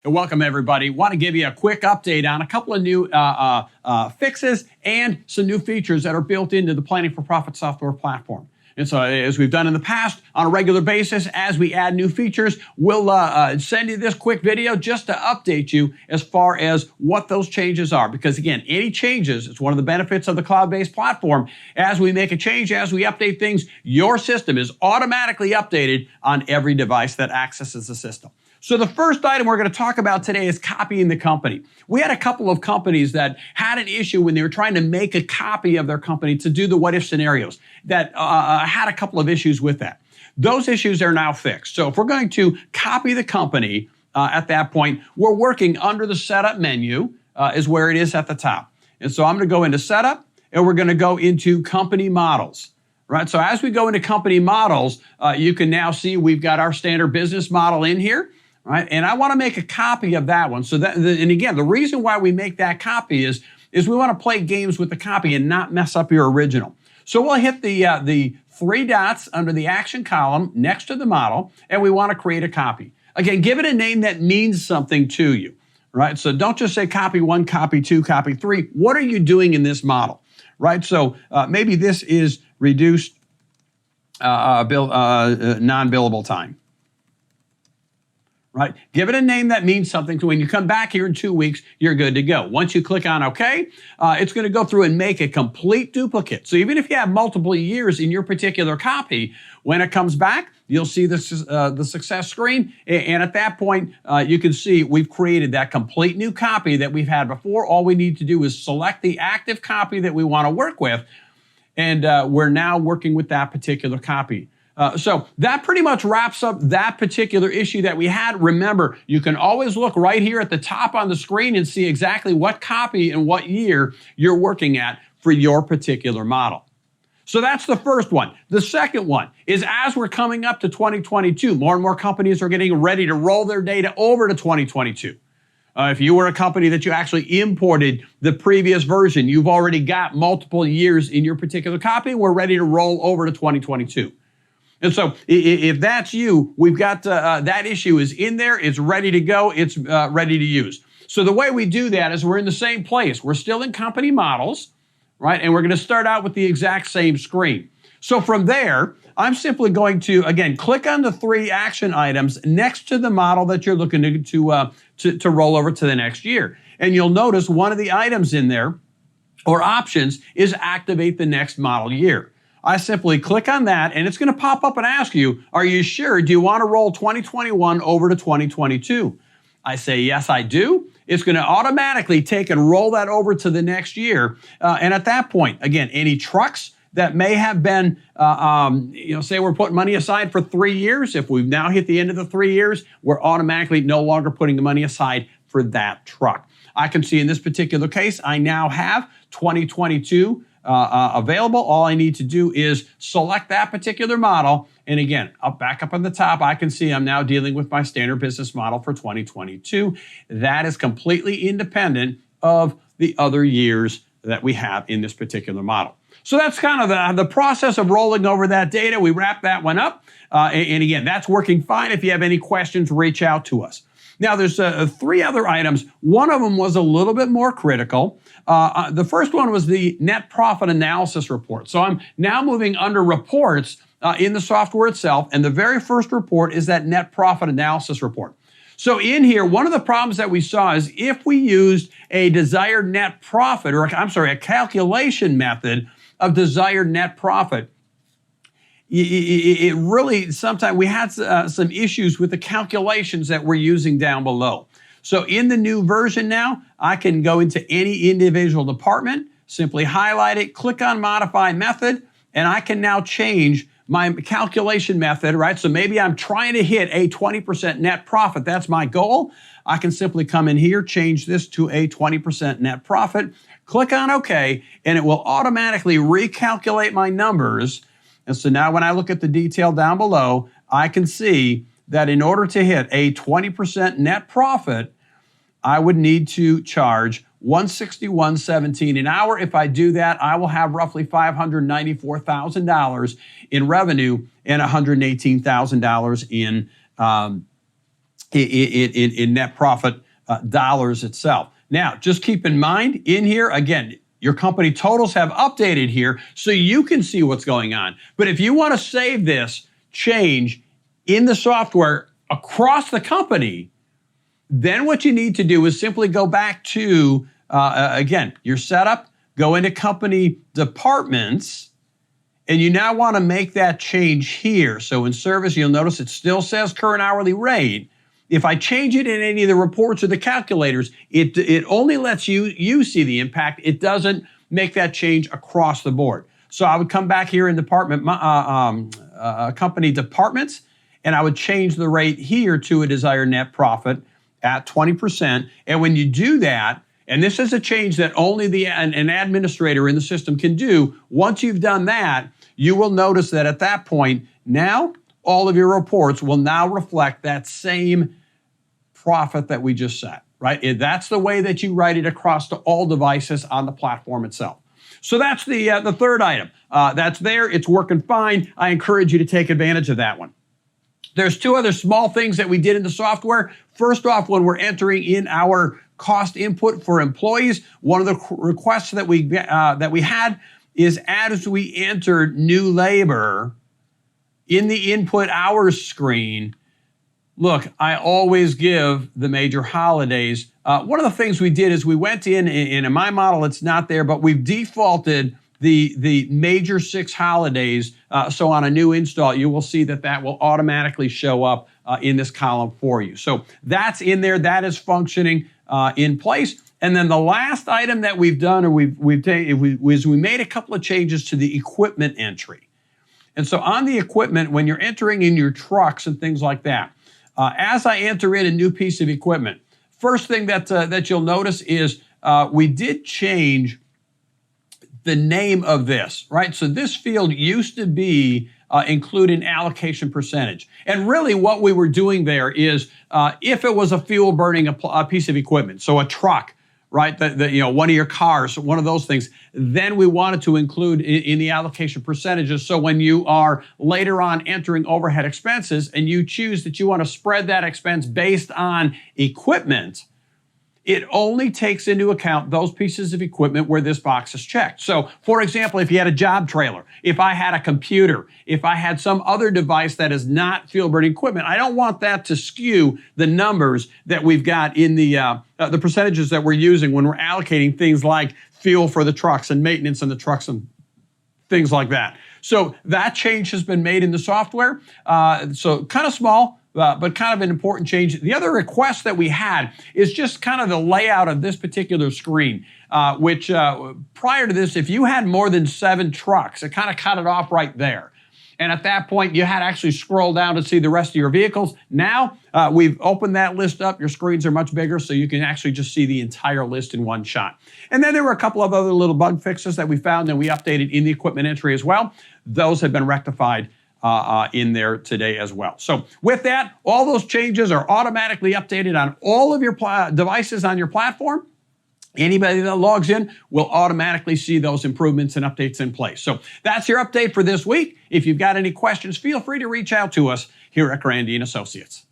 Welcome, everybody. Want to give you a quick update on a couple of new fixes and some new features that are built into the Planning for Profit software platform. And so, as we've done in the past, on a regular basis, as we add new features, we'll send you this quick video just to update you as far as what those changes are. Because again, any changes, it's one of the benefits of the cloud-based platform. As we make a change, as we update things, your system is automatically updated on every device that accesses the system. So the first item we're going to talk about today is copying the company. We had a couple of companies that had an issue when they were trying to make a copy of their company to do the what-if scenarios that had a couple of issues with that. Those issues are now fixed. So if we're going to copy the company at that point, we're working under the setup menu is where it is at the top. And so I'm going to go into setup and we're going to go into company models. Right. So as we go into company models, you can now see we've got our standard business model in here. Right, and I want to make a copy of that one. So that, and again, the reason why we make that copy is we want to play games with the copy and not mess up your original. So we'll hit the three dots under the action column next to the model, and we want to create a copy. Again, give it a name that means something to you. Right, so don't just say copy one, copy two, copy three. What are you doing in this model? Right, so maybe this is reduced non-billable time. Right? Give it a name that means something. So when you come back here in 2 weeks, you're good to go. Once you click on OK, it's going to go through and make a complete duplicate. So even if you have multiple years in your particular copy, when it comes back, you'll see the success screen. And at that point, you can see we've created that complete new copy that we've had before. All we need to do is select the active copy that we want to work with. And we're now working with that particular copy. So that pretty much wraps up that particular issue that we had. Remember, you can always look right here at the top on the screen and see exactly what copy and what year you're working at for your particular model. So that's the first one. The second one is as we're coming up to 2022, more and more companies are getting ready to roll their data over to 2022. If you were a company that you actually imported the previous version, you've already got multiple years in your particular copy. We're ready to roll over to 2022. And so if that's you, we've got that issue is in there. It's ready to go. It's ready to use. So the way we do that is we're in the same place. We're still in company models, right? And we're going to start out with the exact same screen. So from there, I'm simply going to, again, click on the three action items next to the model that you're looking to roll over to the next year. And you'll notice one of the items in there or options is activate the next model year. I simply click on that and it's going to pop up and ask you, are you sure? Do you want to roll 2021 over to 2022? I say, yes, I do. It's going to automatically take and roll that over to the next year. And at that point, again, any trucks that may have been, say we're putting money aside for 3 years. If we've now hit the end of the 3 years, we're automatically no longer putting the money aside for that truck. I can see in this particular case, I now have 2022 available. All I need to do is select that particular model. And again, back up on the top, I can see I'm now dealing with my standard business model for 2022. That is completely independent of the other years that we have in this particular model. So that's kind of the process of rolling over that data. We wrap that one up. And again, that's working fine. If you have any questions, reach out to us. Now, there's three other items. One of them was a little bit more critical. The first one was the net profit analysis report. So I'm now moving under reports in the software itself. And the very first report is that net profit analysis report. So in here, one of the problems that we saw is if we used a desired net profit, a calculation method of desired net profit, it really, sometimes we had some issues with the calculations that we're using down below. So in the new version now, I can go into any individual department, simply highlight it, click on Modify Method, and I can now change my calculation method, right? So maybe I'm trying to hit a 20% net profit. That's my goal. I can simply come in here, change this to a 20% net profit, click on OK, and it will automatically recalculate my numbers. And so now when I look at the detail down below, I can see that in order to hit a 20% net profit, I would need to charge $161.17 an hour. If I do that, I will have roughly $594,000 in revenue and $118,000 in in net profit dollars itself. Now, just keep in mind in here, again, your company totals have updated here so you can see what's going on. But if you want to save this change in the software across the company, then what you need to do is simply go back to, again, your setup, go into company departments, and you now want to make that change here. So in service, you'll notice it still says current hourly rate. If I change it in any of the reports or the calculators, it only lets you see the impact. It doesn't make that change across the board. So I would come back here in company departments, and I would change the rate here to a desired net profit at 20%. And when you do that, and this is a change that only an administrator in the system can do, once you've done that, you will notice that at that point, now all of your reports will now reflect that same profit that we just set, right? That's the way that you write it across to all devices on the platform itself. So that's the third item. That's there. It's working fine. I encourage you to take advantage of that one. There's two other small things that we did in the software. First off, when we're entering in our cost input for employees, one of the requests that we had is as we entered new labor in the input hours screen, look, I always give the major holidays. One of the things we did is we went in my model, it's not there, but we've defaulted the major 6 holidays. So on a new install, you will see that will automatically show up in this column for you. So that's in there. That is functioning in place. And then the last item that we've done, or we made a couple of changes to the equipment entry. And so on the equipment, when you're entering in your trucks and things like that, as I enter in a new piece of equipment, first thing that you'll notice is we did change the name of this, right? So this field used to be including allocation percentage. And really what we were doing there is if it was a fuel burning a piece of equipment, so a truck, right? One of your cars, one of those things, then we wanted to include in the allocation percentages. So when you are later on entering overhead expenses and you choose that you want to spread that expense based on equipment, it only takes into account those pieces of equipment where this box is checked. So, for example, if you had a job trailer, if I had a computer, if I had some other device that is not fuel burning equipment, I don't want that to skew the numbers that we've got in the percentages that we're using when we're allocating things like fuel for the trucks and maintenance on the trucks and things like that. So that change has been made in the software. So kind of small, but kind of an important change. The other request that we had is just kind of the layout of this particular screen, which prior to this, if you had more than 7 trucks, it kind of cut it off right there. And at that point, you had to actually scroll down to see the rest of your vehicles. Now, we've opened that list up. Your screens are much bigger, so you can actually just see the entire list in one shot. And then there were a couple of other little bug fixes that we found and we updated in the equipment entry as well. Those have been rectified in there today as well. So with that, all those changes are automatically updated on all of your devices on your platform. Anybody that logs in will automatically see those improvements and updates in place. So that's your update for this week. If you've got any questions, feel free to reach out to us here at Grandy & Associates.